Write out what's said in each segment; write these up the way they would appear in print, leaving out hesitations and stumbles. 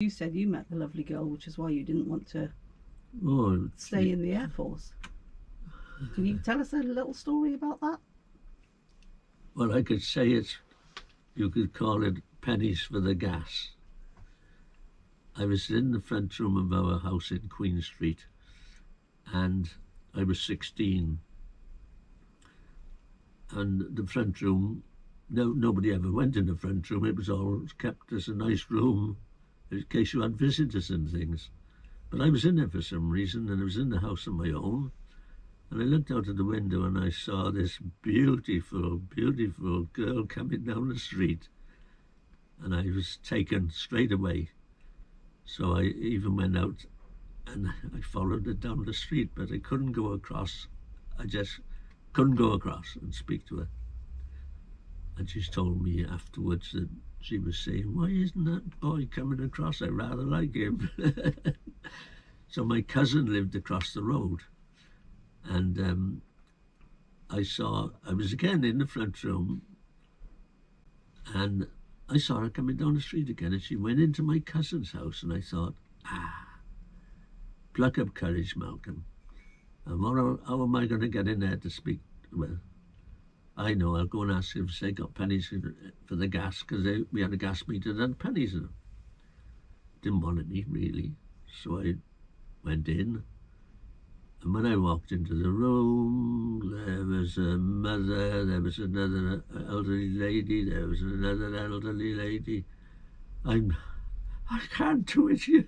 you said you met the lovely girl, which is why you didn't want to stay in the Air Force. Can you tell us a little story about that? Well, I could say it, you could call it pennies for the gas. I was in the front room of our house in Queen Street, and I was 16. And the front room, nobody ever went in the front room. It was all kept as a nice room in case you had visitors and things. But I was in there for some reason, and I was in the house on my own. And I looked out of the window and I saw this beautiful, beautiful girl coming down the street. And I was taken straight away. So I even went out and I followed her down the street, but I couldn't go across. I just couldn't go across and speak to her. And she's told me afterwards that she was saying, why isn't that boy coming across? I rather like him. So my cousin lived across the road. And I was again in the front room, and I saw her coming down the street again, and she went into my cousin's house, and I thought, pluck up courage, Malcolm. And how am I going to get in there to speak to her? I know, I'll go and ask if they got pennies for the gas, because we had a gas meter that had pennies in them. Didn't want any, really. So I went in, and when I walked into the room, there was a mother, there was another elderly lady, there was another elderly lady. I can't do it here.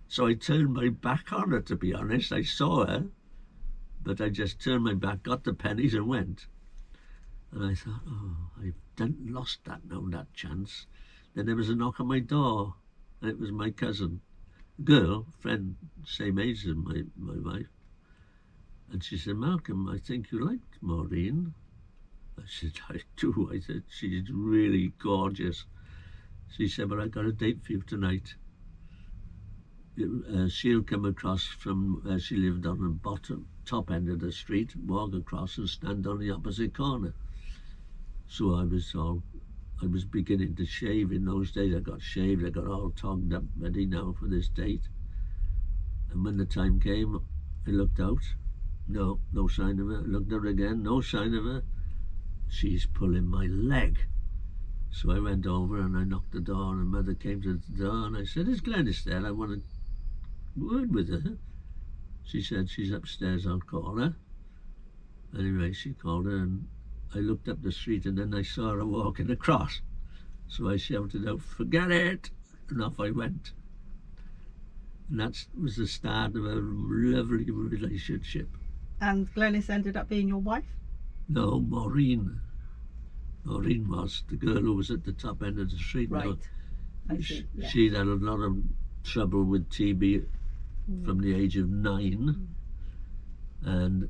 So I turned my back on her, to be honest. I saw her, but I just turned my back, got the pennies and went. And I thought, I've lost that now, that chance. Then there was a knock on my door, and it was my cousin. Girl, friend, same age as my wife. And she said, Malcolm, I think you liked Maureen. I said, I do. I said, she's really gorgeous. She said, but I got a date for you tonight. She'll come across from where she lived on the top end of the street, walk across and stand on the opposite corner. So I was beginning to shave in those days. I got shaved, I got all togged up, ready now for this date. And when the time came, I looked out. No sign of her. I looked out again, no sign of her. She's pulling my leg. So I went over and I knocked the door, and mother came to the door, and I said, is Glenys there? I want a word with her. She said, she's upstairs, I'll call her. Anyway, she called her, and I looked up the street, and then I saw her walking across. So I shouted out, forget it, and off I went. And that was the start of a lovely relationship. And Glenys ended up being your wife? No, Maureen. Maureen was the girl who was at the top end of the street. Right. Now, I see. Yeah. She'd had a lot of trouble with TB from the age of 9. And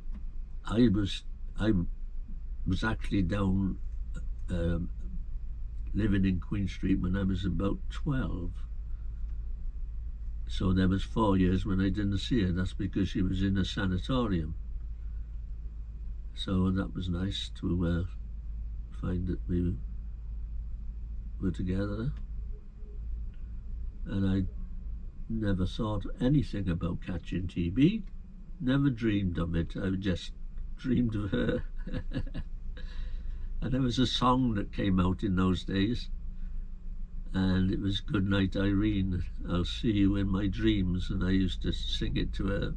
I was actually down living in Queen Street when I was about 12. So there was 4 years when I didn't see her. That's because she was in a sanatorium. So that was nice to find that we were together. And I never thought anything about catching TB. Never dreamed of it. I just dreamed of her. And there was a song that came out in those days, and it was Good Night Irene, I'll see you in my dreams, and I used to sing it to her.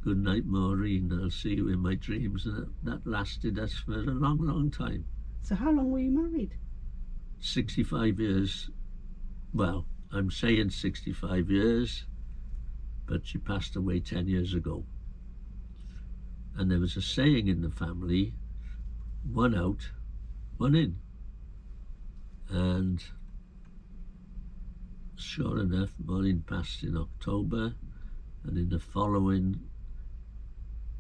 Good night Maureen, I'll see you in my dreams. And that lasted us for a long, long time. So how long were you married? 65 years. Well, I'm saying 65 years, but she passed away 10 years ago. And there was a saying in the family, one out, one in. And sure enough, Maureen passed in October, and in the following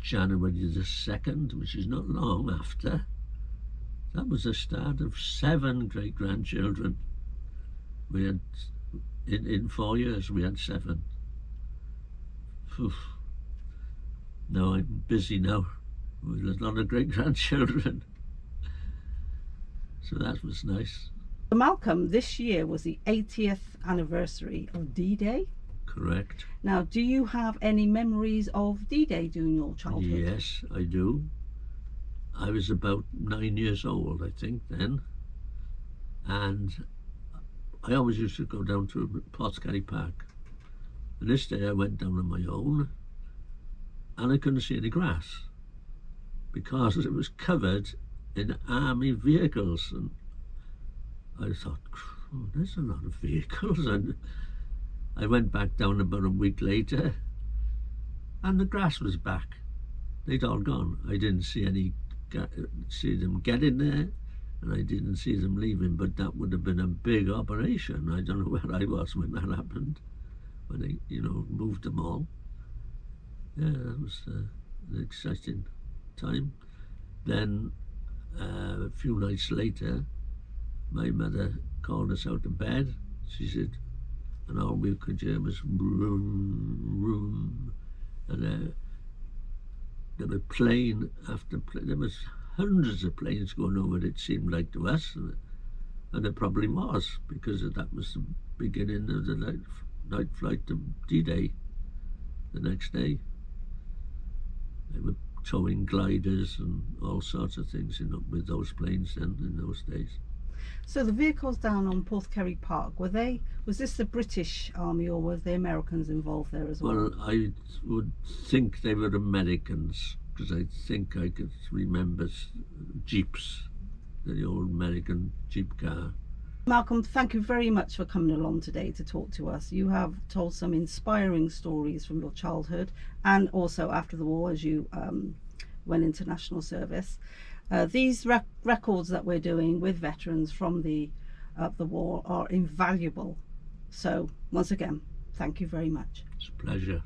January the 2nd, which is not long after, that was the start of 7 great-grandchildren. We had, in 4 years, we had 7. Oof. Now I'm busy now with a lot of great-grandchildren. So that was nice. Malcolm, this year was the 80th anniversary of D-Day. Correct. Now, do you have any memories of D-Day during your childhood? Yes, I do. I was about 9 years old, I think, then. And I always used to go down to Portskerry Park. And this day I went down on my own, and I couldn't see any grass because it was covered in army vehicles. And I thought, oh, there's a lot of vehicles. And I went back down about a week later, and the grass was back. They'd all gone. I didn't see them get in there, and I didn't see them leaving. But that would have been a big operation. I don't know where I was when that happened, when they, moved them all. Yeah, that was an exciting time. Then a few nights later, my mother called us out of bed. She said, and all we could hear was vroom, vroom, and there was plane after plane. There was hundreds of planes going over, it seemed like to us, and it probably was, because that was the beginning of the night flight to D-Day the next day. They were towing gliders and all sorts of things with those planes then in those days. So the vehicles down on Portskerry Park, was this the British Army, or were the Americans involved there as well? Well, I would think they were Americans, because I think I could remember Jeeps, the old American Jeep car. Malcolm, thank you very much for coming along today to talk to us. You have told some inspiring stories from your childhood and also after the war, as you went into national service. These records that we're doing with veterans from the war are invaluable. So once again, thank you very much. It's a pleasure.